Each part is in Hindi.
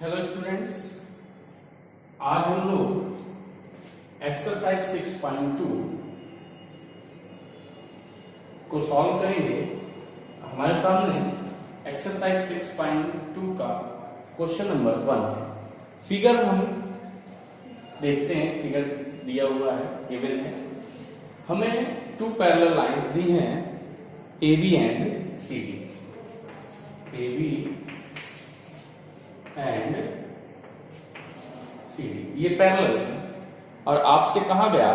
हेलो स्टूडेंट्स, आज हम लोग एक्सरसाइज 6.2 को सॉल्व करेंगे। हमारे सामने एक्सरसाइज 6.2 का क्वेश्चन नंबर 1 फिगर हम देखते हैं। फिगर दिया हुआ है, गिवन है। हमें टू पैरेलल लाइंस दी हैं AB and CD। AB and CD ये पैरेलल है और आपसे कहा गया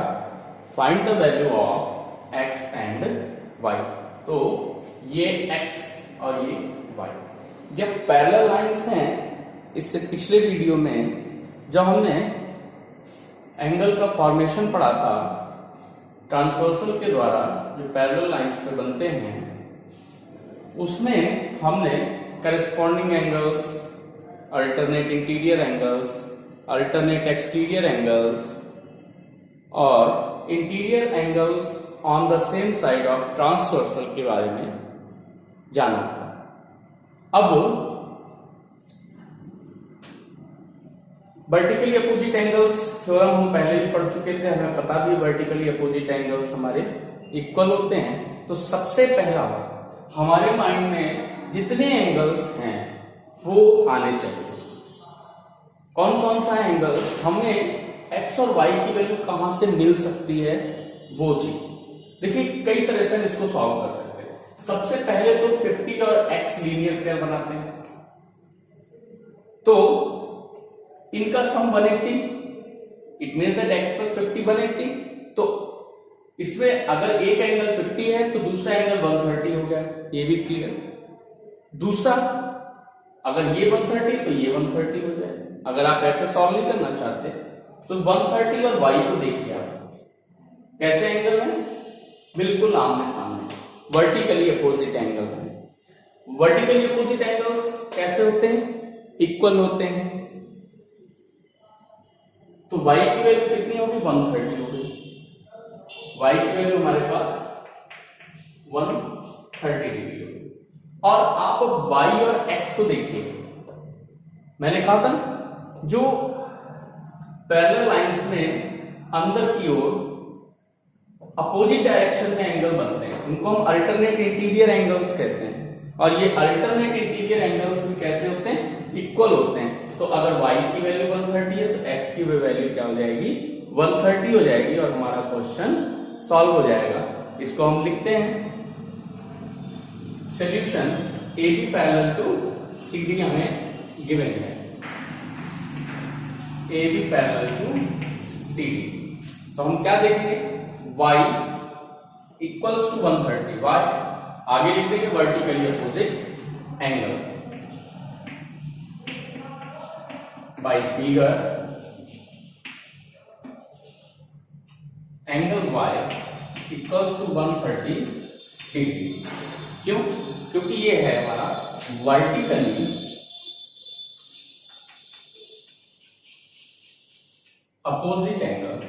find the value of x and y। तो ये x और ये y जब पैरेलल लाइंस हैं, इससे पिछले वीडियो में जब हमने एंगल का फॉर्मेशन पढ़ा था ट्रांसवर्सल के द्वारा जो पैरेलल लाइंस पे बनते हैं, उसमें हमने corresponding angles, alternate interior angles, alternate exterior angles और interior angles on the same side of transversal के बारे में जाना था। अब वर्टिकली अपोजिट एंगल्स थ्योरम हम पहले भी पढ़ चुके थे, हमें पता भी वर्टिकली अपोजिट एंगल्स हमारे इक्वल होते हैं। तो सबसे पहला हमारे माइंड में जितने एंगल्स हैं वो आने चाहिए। कौन कौन सा एंगल हमें x और y की वैल्यू कहां से मिल सकती है, वो चीज देखिए। कई तरह से हम इसको सॉल्व कर सकते हैं। सबसे पहले तो 50 और x लीनियर पेयर बनाते हैं, तो इनका सम 180, it means that x plus 50 180। तो इसमें अगर एक एंगल 50 है तो दूसरा एंगल 130 हो गया, ये भी क्लियर। दूसरा अगर ये 130 तो ये 130 हो जाए। अगर आप ऐसे सॉल्व नहीं करना चाहते तो 130 और y को देखिए आप कैसे एंगल है, बिल्कुल आमने सामने, वर्टिकली अपोजिट एंगल है। वर्टिकली अपोजिट एंगल्स कैसे होते हैं? इक्वल होते हैं। तो y की वैल्यू कितनी होगी? 130 होगी। y की वैल्यू हमारे पास 130 डिग्री होगी। और आप y और x को देखिए, मैंने कहा था जो पैरेलल लाइंस में अंदर की ओर अपोजिट डायरेक्शन में एंगल बनते हैं, उनको हम अल्टरनेट इंटीरियर एंगल्स कहते हैं। और ये अल्टरनेट इंटीरियर एंगल्स भी कैसे होते हैं? इक्वल होते हैं। तो अगर y की वैल्यू 130 है तो x की वैल्यू क्या हो जाएगी? 130 हो जाएगी और हमारा क्वेश्चन सॉल्व हो जाएगा। इसको हम लिखते हैं solution AB parallel to CD हमें गिवन है, AB पैरेलल टू CD। तो हम क्या देखेंगे? y इक्वल्स टू 130, y आगे लिख देंगे vertically opposite angle by figure angle y equals to 130 डिग्री। क्यों? क्योंकि ये है हमारा वर्टिकली अपोजिट एंगल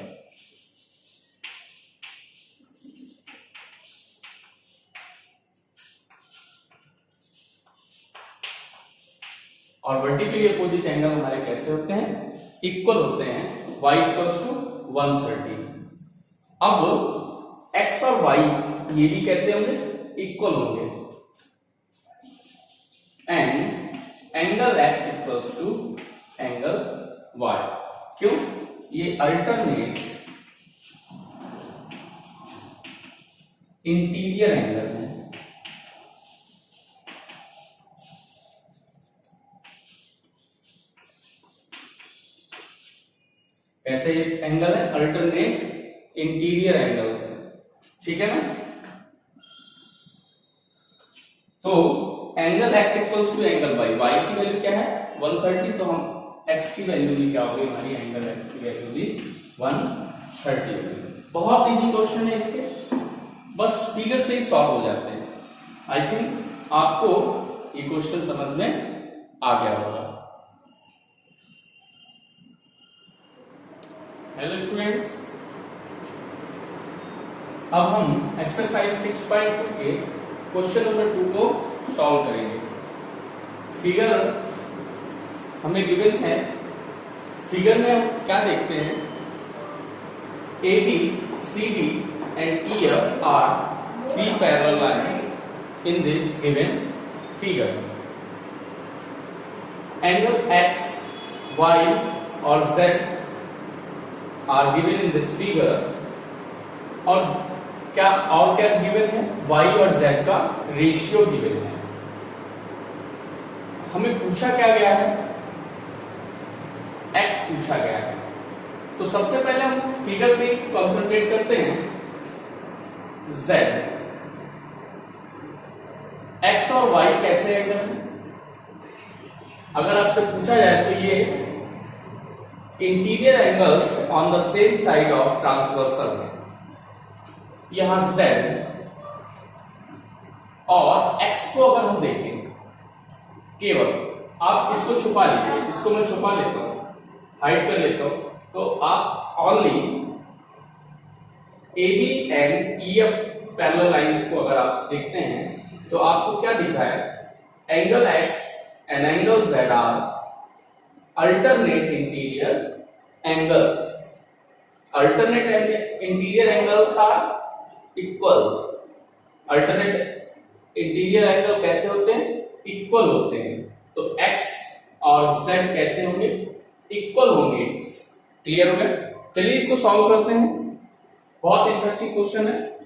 और वर्टिकली अपोजिट एंगल हमारे कैसे होते हैं? इक्वल होते हैं। y equals to 130। अब x और y ये भी कैसे होंगे? इक्वल होंगे। And angle x equals to angle y। क्यों? ये अल्टरनेट इंटीरियर एंगल है। कैसे एंगल है? अल्टरनेट इंटीरियर एंगल्स है, ठीक है ना। तो angle x equals to angle y की वैल्यू क्या है? 130। तो हम x की वैल्यू भी क्या होगी? हमारी एंगल x की वैल्यू भी 130 होगी। बहुत इजी क्वेश्चन है, इसके बस फिगर से ही सॉल्व हो जाते हैं। आई थिंक आपको ये क्वेश्चन समझ में आ गया होगा। हेलो स्टूडेंट्स, अब हम एक्सरसाइज 6.2 के क्वेश्चन नंबर 2 को सॉल्व करेंगे। फिगर हमें गिवन है, फिगर में हम क्या देखते हैं, AB, CD and EF are three parallel lines in this given figure. Angle X, Y और Z are given in this figure. और क्या गिवन है, Y और Z का रेशियो गिवन है। हमें पूछा क्या गया है, X पूछा गया है। तो सबसे पहले हम फिगर पे कंसंट्रेट करते हैं। Z, X और Y कैसे एंगल है, अगर आपसे पूछा जाए तो ये interior angles on the same side of transversal है। यहां Z और X को अगर हम देखें, केवल आप इसको छुपा लीजिए, इसको मैं छुपा लेता हूं, हाइड कर लेता हूं, तो आप only AB and EF parallel lines को अगर आप देखते हैं तो आपको क्या दिखा है, angle X and angle Z are alternate interior angles. Alternate interior angles are equal. Alternate interior angle कैसे होते हैं, इक्वल होते हैं। तो X और Z कैसे होंगे, इक्वल होंगे। क्लियर हो गया? चलिए इसको सॉल्व करते हैं, बहुत इंटरेस्टिंग क्वेश्चन है।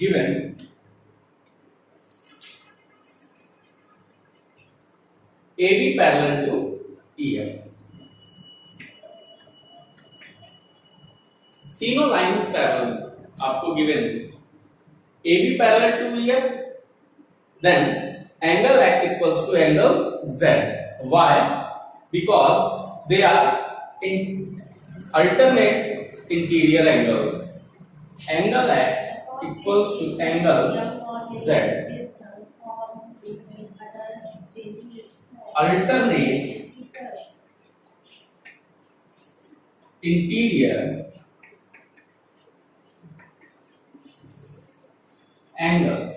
Given AB parallel to EF, तीनों लाइंस पैरेलल आपको given, AB parallel to EF, then angle X equals to angle Z. Why? Because they are in alternate interior angles. Angle X equals to angle Z. Alternate interior angles.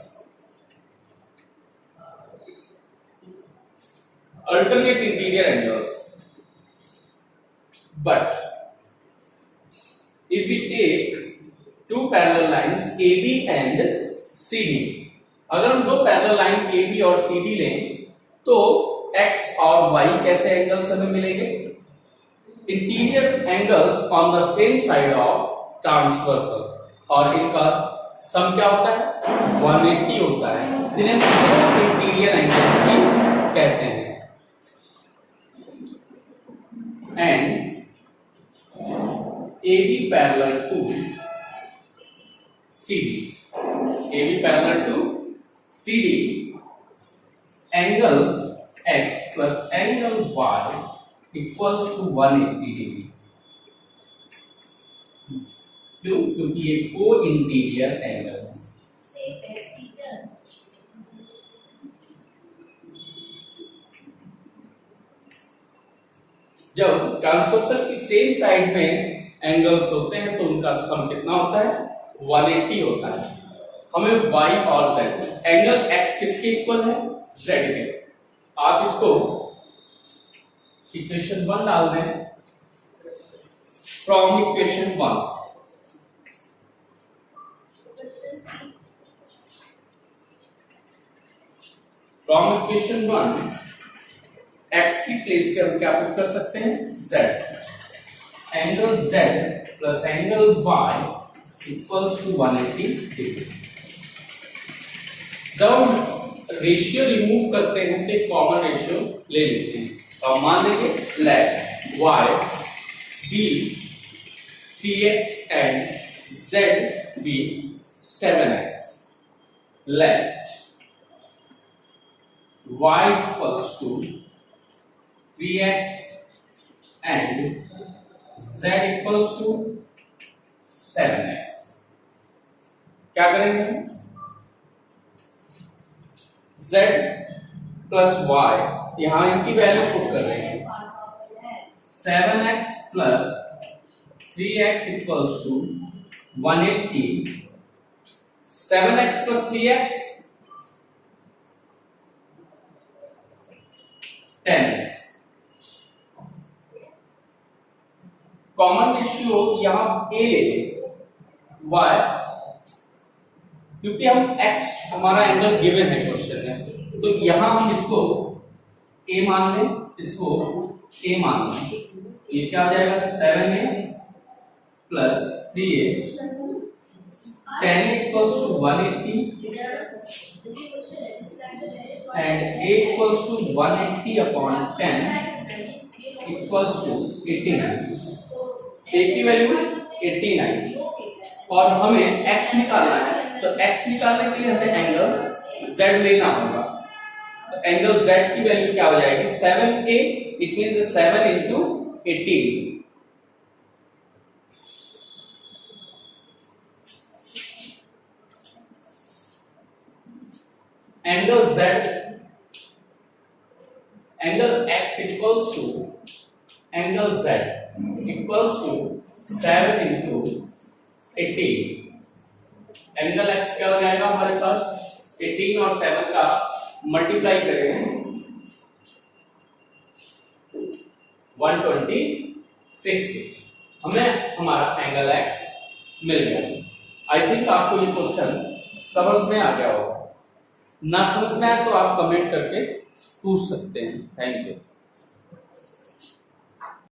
Alternate interior angles. But if we take two parallel lines AB and CD, अगर हम दो पैरेलल लाइन AB और CD लें तो X और Y कैसे एंगल्स हमें मिलेंगे, interior angles on the same side of transversal, और इनका सम क्या होता है, 180 होता है, जिन्हें हम इंटीरियर एंगल्स भी कहते हैं। And AB parallel to CD, AB parallel to CD, angle X plus angle Y equals to 180 degree. क्यों? क्योंकि ये को इंटीरियर एंगल है। जब ट्रांसवर्सल की सेम साइड में एंगल्स होते हैं तो उनका सम कितना होता है, 180 होता है। हमें Y और Z, एंगल X किसके इक्वल है, Z के। आप इसको इक्वेशन 1 डाल दें, फ्रॉम इक्वेशन 1 X की प्लेस पे हम क्या पुट कर सकते हैं, Z, angle Z plus angle Y equals to 180 degree. जब हम रेशियो रिमूव करते हैं तो एक कॉमन रेशियो ले लेते हैं, तो हम मान लेंगे late Y be 3x and Z be 7x, let Y equals to 3x and Z equals to 7x। क्या करेंगे, Z प्लस Y, यहां इनकी वैल्यू पुट कर रहे हैं, 7x plus 3x equals to 180 7x plus 3x 10x। Common ratio यहां a ले y, क्योंकि हम x हमारा एंगल गिवन है क्वेश्चन में, तो यहां हम इसको a मान लें, इसको a मान लें, तो ये क्या आ जाएगा 7a plus 3a 10a equals to 180 and a equals to 180 upon 10 equals to 89। a की वैल्यू 89 और हमें x निकालना है, तो x निकालने के लिए हमें एंगल z लेना होगा। तो एंगल z की वैल्यू क्या हो जाएगी 7a, इट मींस 7 into 18। एंगल z, angle x equals to angle z equals to 7 into 18। Angle x क्या हो जाएगा हमारे पास 18 और 7 का मल्टीप्लाई करें 120/60, हमें हमारा एंगल x मिल गया। आई थिंक आपको ये क्वेश्चन समझ में आ गया होगा। ना समझ में आए तो आप कमेंट करके पूछ सकते हैं। Thank you.